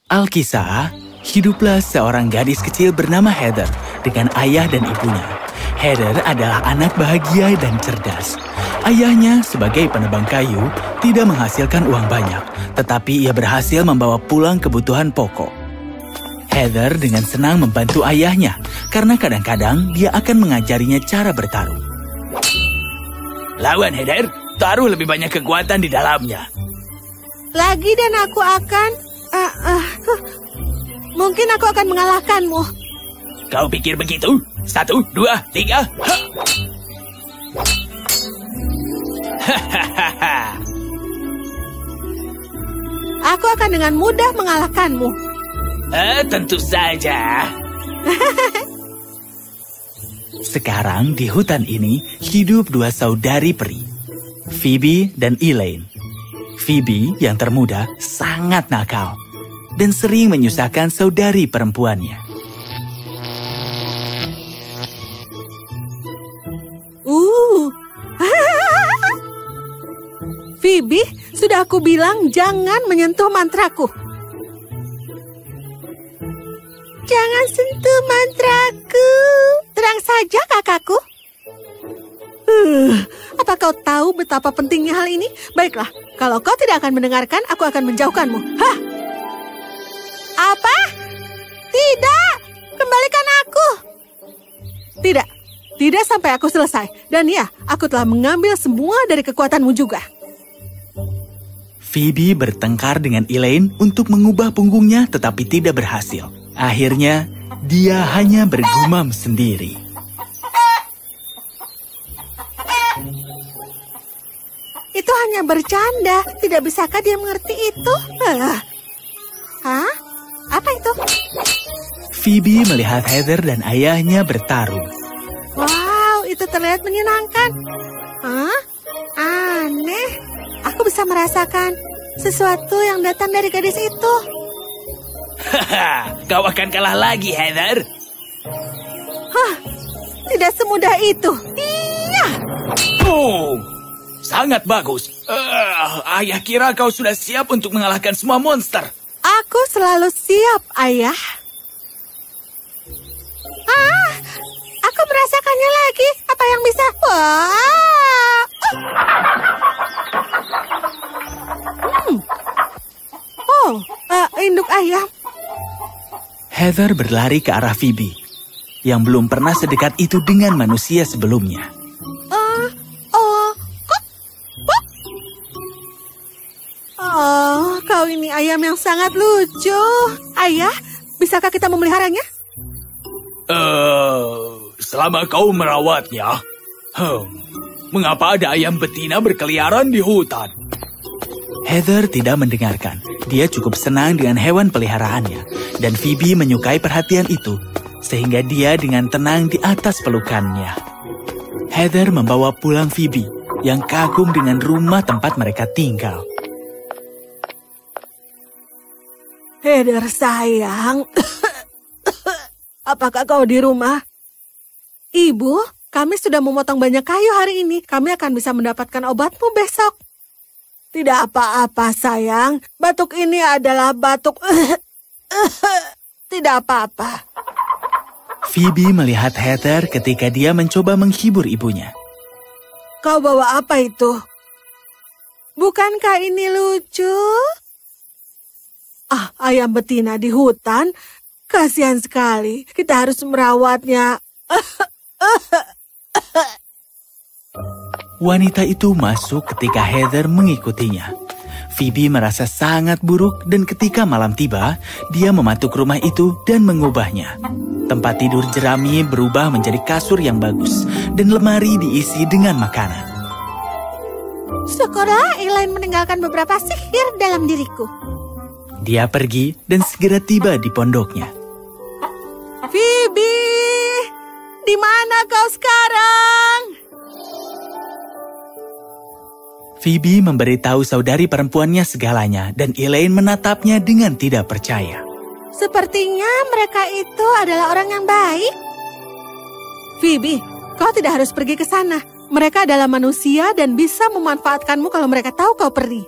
Alkisah, hiduplah seorang gadis kecil bernama Heather dengan ayah dan ibunya. Heather adalah anak bahagia dan cerdas. Ayahnya sebagai penebang kayu tidak menghasilkan uang banyak, tetapi ia berhasil membawa pulang kebutuhan pokok. Heather dengan senang membantu ayahnya karena kadang-kadang dia akan mengajarinya cara bertarung. Lawan Heather, taruh lebih banyak kekuatan di dalamnya. Lagi dan aku akan... mungkin aku akan mengalahkanmu. Kau pikir begitu? 1, 2, 3. Aku akan dengan mudah mengalahkanmu. Tentu saja. Sekarang di hutan ini hidup 2 saudari peri, Phoebe dan Elaine. Phoebe yang termuda sangat nakal dan sering menyusahkan saudari perempuannya. Phoebe, sudah aku bilang jangan menyentuh mantraku. Jangan sentuh mantraku. Terang saja, kakakku. Apa kau tahu betapa pentingnya hal ini? Baiklah, kalau kau tidak akan mendengarkan, aku akan menjauhkanmu. Hah? Apa? Tidak! Kembalikan aku! Tidak, tidak sampai aku selesai. Dan ya, aku telah mengambil semua dari kekuatanmu juga. Phoebe bertengkar dengan Elaine untuk mengubah punggungnya tetapi tidak berhasil. Akhirnya, dia hanya bergumam sendiri. Itu hanya bercanda. Tidak bisakah dia mengerti itu? Hah? Apa itu? Phoebe melihat Heather dan ayahnya bertarung. Wow, itu terlihat menyenangkan. Hah? Aneh. Aku bisa merasakan sesuatu yang datang dari gadis itu. Haha, kau akan kalah lagi, Heather. Hah, tidak semudah itu. Iya. Oh, sangat bagus. Ayah kira kau sudah siap untuk mengalahkan semua monster. Aku selalu siap, ayah. Aku merasakannya lagi. Apa yang bisa? Induk ayam. Heather berlari ke arah Phoebe, yang belum pernah sedekat itu dengan manusia sebelumnya. Kau ini ayam yang sangat lucu. Ayah, bisakah kita memeliharanya? Selama kau merawatnya. Mengapa ada ayam betina berkeliaran di hutan? Heather tidak mendengarkan. Dia cukup senang dengan hewan peliharaannya, dan Phoebe menyukai perhatian itu, sehingga dia dengan tenang di atas pelukannya. Heather membawa pulang Phoebe, yang kagum dengan rumah tempat mereka tinggal. Heather sayang, apakah kau di rumah? Ibu, kami sudah memotong banyak kayu hari ini. Kami akan bisa mendapatkan obatmu besok. Tidak apa-apa, sayang. Batuk ini adalah batuk... Tidak apa-apa. Phoebe melihat Heather ketika dia mencoba menghibur ibunya. Kau bawa apa itu? Bukankah ini lucu? Ayam betina di hutan? Kasihan sekali. Kita harus merawatnya. Wanita itu masuk ketika Heather mengikutinya. Phoebe merasa sangat buruk dan ketika malam tiba, dia mematuk rumah itu dan mengubahnya. Tempat tidur jerami berubah menjadi kasur yang bagus dan lemari diisi dengan makanan. Syukurlah Elaine meninggalkan beberapa sihir dalam diriku. Dia pergi dan segera tiba di pondoknya. Phoebe, di mana kau sekarang? Phoebe memberitahu saudari perempuannya segalanya dan Elaine menatapnya dengan tidak percaya. Sepertinya mereka itu adalah orang yang baik. Phoebe, kau tidak harus pergi ke sana. Mereka adalah manusia dan bisa memanfaatkanmu kalau mereka tahu kau pergi.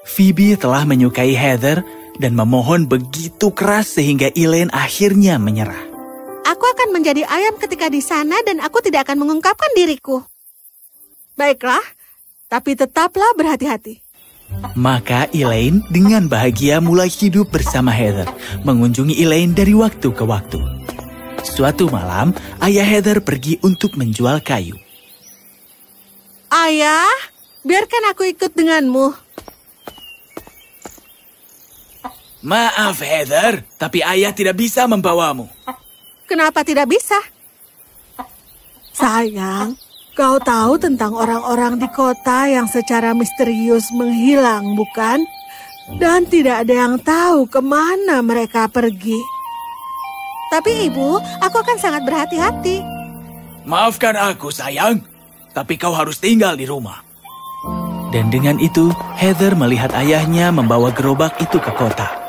Phoebe telah menyukai Heather dan memohon begitu keras sehingga Elaine akhirnya menyerah. Aku akan menjadi ayam ketika di sana dan aku tidak akan mengungkapkan diriku. Baiklah, tapi tetaplah berhati-hati. Maka Elaine dengan bahagia mulai hidup bersama Heather, mengunjungi Elaine dari waktu ke waktu. Suatu malam, ayah Heather pergi untuk menjual kayu. Ayah, biarkan aku ikut denganmu. Maaf Heather, tapi ayah tidak bisa membawamu. Kenapa tidak bisa? Sayang, kau tahu tentang orang-orang di kota yang secara misterius menghilang, bukan? Dan tidak ada yang tahu kemana mereka pergi. Tapi ibu, aku akan sangat berhati-hati. Maafkan aku sayang, tapi kau harus tinggal di rumah. Dan dengan itu, Heather melihat ayahnya membawa gerobak itu ke kota.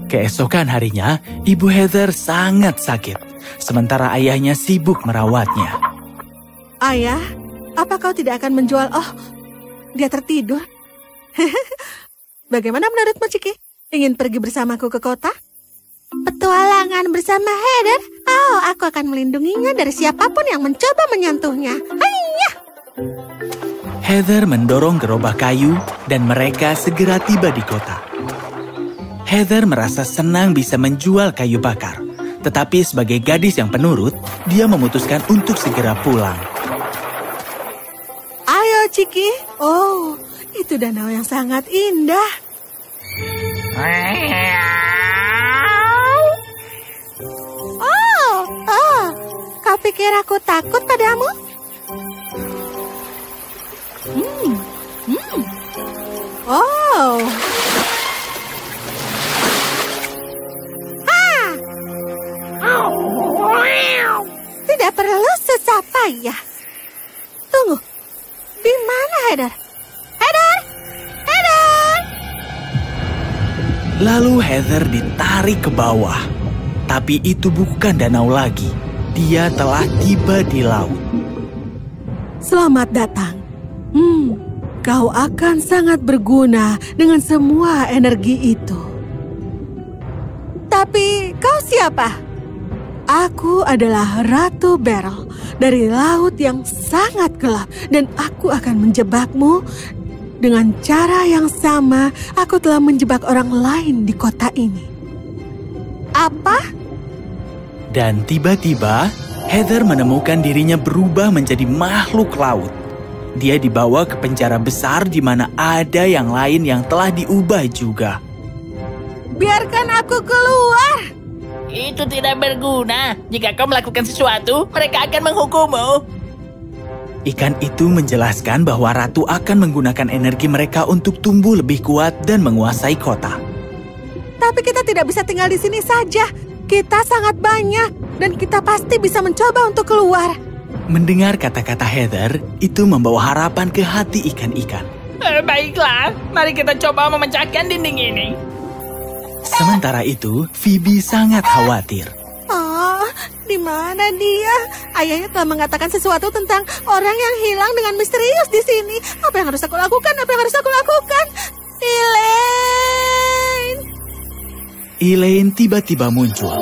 Keesokan harinya, Ibu Heather sangat sakit, sementara ayahnya sibuk merawatnya. Ayah, apa kau tidak akan menjual? Oh, dia tertidur. Bagaimana menurutmu, Ciki? Ingin pergi bersamaku ke kota? Petualangan bersama Heather? Oh, aku akan melindunginya dari siapapun yang mencoba menyentuhnya. Hayya! Heather mendorong gerobak kayu dan mereka segera tiba di kota. Heather merasa senang bisa menjual kayu bakar. Tetapi sebagai gadis yang penurut, dia memutuskan untuk segera pulang. Ayo, Ciki. Oh, itu danau yang sangat indah. Oh, kau pikir aku takut padamu? Oh. Tidak perlu susah payah. Tunggu, di mana Heather? Heather! Heather! Lalu Heather ditarik ke bawah. Tapi itu bukan danau lagi. Dia telah tiba di laut. Selamat datang. Kau akan sangat berguna dengan semua energi itu. Tapi kau siapa? Aku adalah Ratu Beryl dari laut yang sangat gelap dan aku akan menjebakmu dengan cara yang sama aku telah menjebak orang lain di kota ini. Apa? Dan tiba-tiba Heather menemukan dirinya berubah menjadi makhluk laut. Dia dibawa ke penjara besar di mana ada yang lain yang telah diubah juga. Biarkan aku keluar. Itu tidak berguna. Jika kau melakukan sesuatu, mereka akan menghukummu. Ikan itu menjelaskan bahwa ratu akan menggunakan energi mereka untuk tumbuh lebih kuat dan menguasai kota. Tapi kita tidak bisa tinggal di sini saja. Kita sangat banyak dan kita pasti bisa mencoba untuk keluar. Mendengar kata-kata Heather, itu membawa harapan ke hati ikan-ikan. Baiklah, mari kita coba memecahkan dinding ini. Sementara itu, Phoebe sangat khawatir. Oh, di mana dia? Ayahnya telah mengatakan sesuatu tentang orang yang hilang dengan misterius di sini. Apa yang harus aku lakukan? Apa yang harus aku lakukan? Elaine! Elaine tiba-tiba muncul,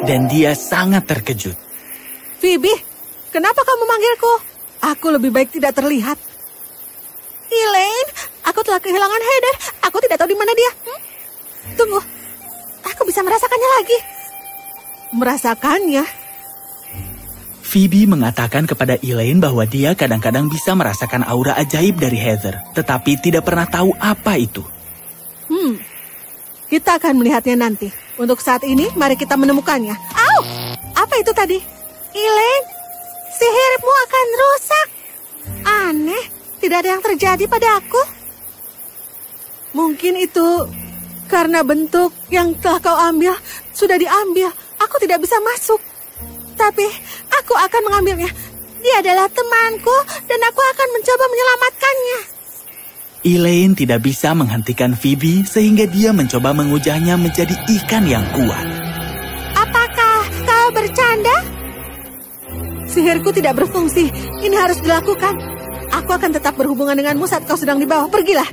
dan dia sangat terkejut. Phoebe, kenapa kamu memanggilku? Aku lebih baik tidak terlihat. Elaine, aku telah kehilangan Heather. Aku tidak tahu di mana dia. Tunggu, aku bisa merasakannya lagi. Merasakannya? Phoebe mengatakan kepada Elaine bahwa dia kadang-kadang bisa merasakan aura ajaib dari Heather, tetapi tidak pernah tahu apa itu. Kita akan melihatnya nanti. Untuk saat ini, mari kita menemukannya. Au! Apa itu tadi? Elaine, sihirmu akan rusak. Aneh, tidak ada yang terjadi pada aku. Mungkin itu karena bentuk yang telah kau ambil sudah diambil. Aku tidak bisa masuk. Tapi aku akan mengambilnya. Dia adalah temanku dan aku akan mencoba menyelamatkannya. Elaine tidak bisa menghentikan Phoebe sehingga dia mencoba mengujahnya menjadi ikan yang kuat. Apakah kau bercanda? Sihirku tidak berfungsi. Ini harus dilakukan. Aku akan tetap berhubungan denganmu saat kau sedang di bawah. Pergilah.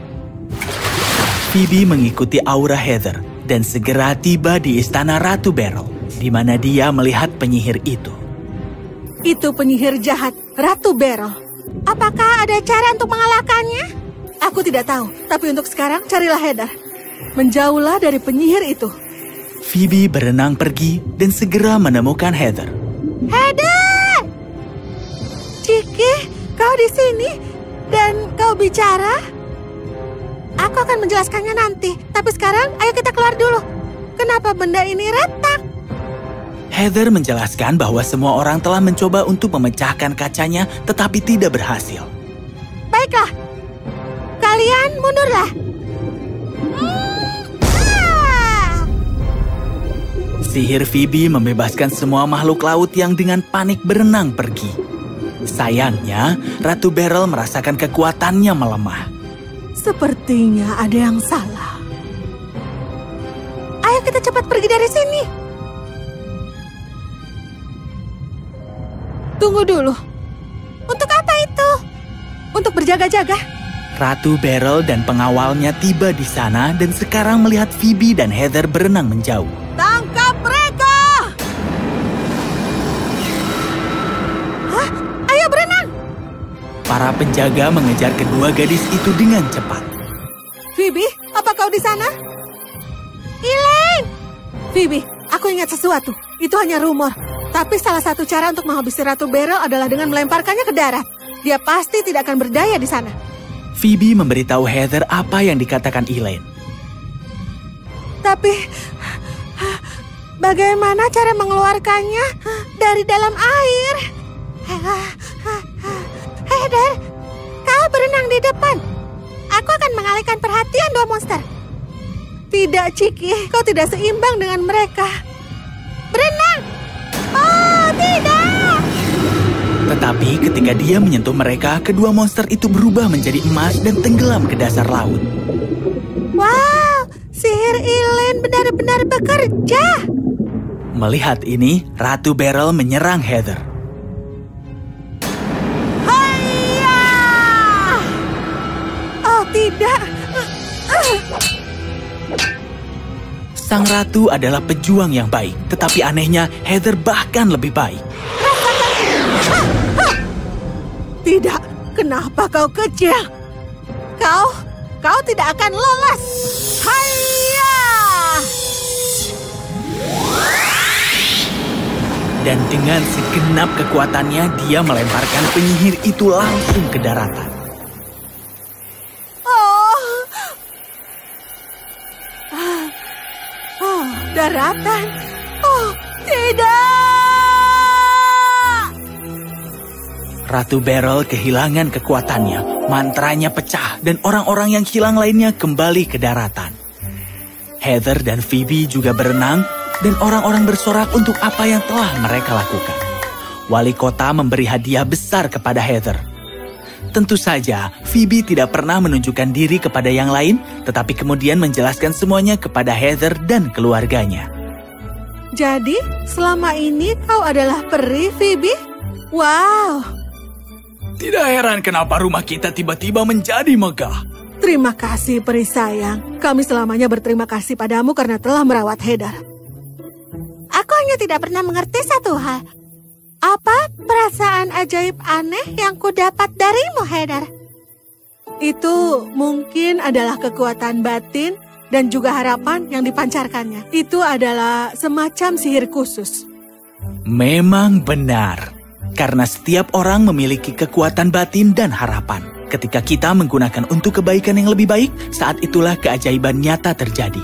Phoebe mengikuti aura Heather dan segera tiba di istana Ratu Beryl, di mana dia melihat penyihir itu. Itu penyihir jahat, Ratu Beryl. Apakah ada cara untuk mengalahkannya? Aku tidak tahu, tapi untuk sekarang carilah Heather. Menjauhlah dari penyihir itu. Phoebe berenang pergi dan segera menemukan Heather. Heather! Ciki, kau di sini dan kau bicara? Aku akan menjelaskannya nanti, tapi sekarang ayo kita keluar dulu. Kenapa benda ini retak? Heather menjelaskan bahwa semua orang telah mencoba untuk memecahkan kacanya, tetapi tidak berhasil. Baiklah, kalian mundurlah. Sihir Phoebe membebaskan semua makhluk laut yang dengan panik berenang pergi. Sayangnya, Ratu Beryl merasakan kekuatannya melemah. Sepertinya ada yang salah. Ayo kita cepat pergi dari sini. Tunggu dulu. Untuk apa itu? Untuk berjaga-jaga. Ratu Beryl dan pengawalnya tiba di sana dan sekarang melihat Phoebe dan Heather berenang menjauh. Tangkap mereka! Hah? Ayo berenang! Para penjaga mengejar kedua gadis itu dengan cepat. Phoebe, apa kau di sana? Elaine! Phoebe, aku ingat sesuatu. Itu hanya rumor. Tapi salah satu cara untuk menghabisi Ratu Beryl adalah dengan melemparkannya ke darat. Dia pasti tidak akan berdaya di sana. Phoebe memberitahu Heather apa yang dikatakan Elaine. Tapi, bagaimana cara mengeluarkannya dari dalam air? Heather, kau berenang di depan. Aku akan mengalihkan perhatian dua monster. Tidak, Ciki. Kau tidak seimbang dengan mereka. Berenang! Oh, tidak! Tetapi ketika dia menyentuh mereka, kedua monster itu berubah menjadi emas dan tenggelam ke dasar laut. Wow, sihir Elaine benar-benar bekerja. Melihat ini, Ratu Beryl menyerang Heather. Hayya! Oh, tidak. Sang ratu adalah pejuang yang baik, tetapi anehnya Heather bahkan lebih baik. Tidak, kenapa kau kecil? Kau tidak akan lolos. Hayya! Dan dengan segenap kekuatannya, dia melemparkan penyihir itu langsung ke daratan. Oh, daratan. Oh, tidak! Ratu Beryl kehilangan kekuatannya, mantranya pecah, dan orang-orang yang hilang lainnya kembali ke daratan. Heather dan Phoebe juga berenang, dan orang-orang bersorak untuk apa yang telah mereka lakukan. Wali kota memberi hadiah besar kepada Heather. Tentu saja, Phoebe tidak pernah menunjukkan diri kepada yang lain, tetapi kemudian menjelaskan semuanya kepada Heather dan keluarganya. Jadi, selama ini kau adalah peri, Phoebe? Wow! Tidak heran kenapa rumah kita tiba-tiba menjadi megah. Terima kasih, peri sayang. Kami selamanya berterima kasih padamu karena telah merawat Heather. Aku hanya tidak pernah mengerti satu hal. Apa perasaan ajaib aneh yang kudapat darimu, Heather? Itu mungkin adalah kekuatan batin dan juga harapan yang dipancarkannya. Itu adalah semacam sihir khusus. Memang benar. Karena setiap orang memiliki kekuatan batin dan harapan. Ketika kita menggunakan untuk kebaikan yang lebih baik, saat itulah keajaiban nyata terjadi.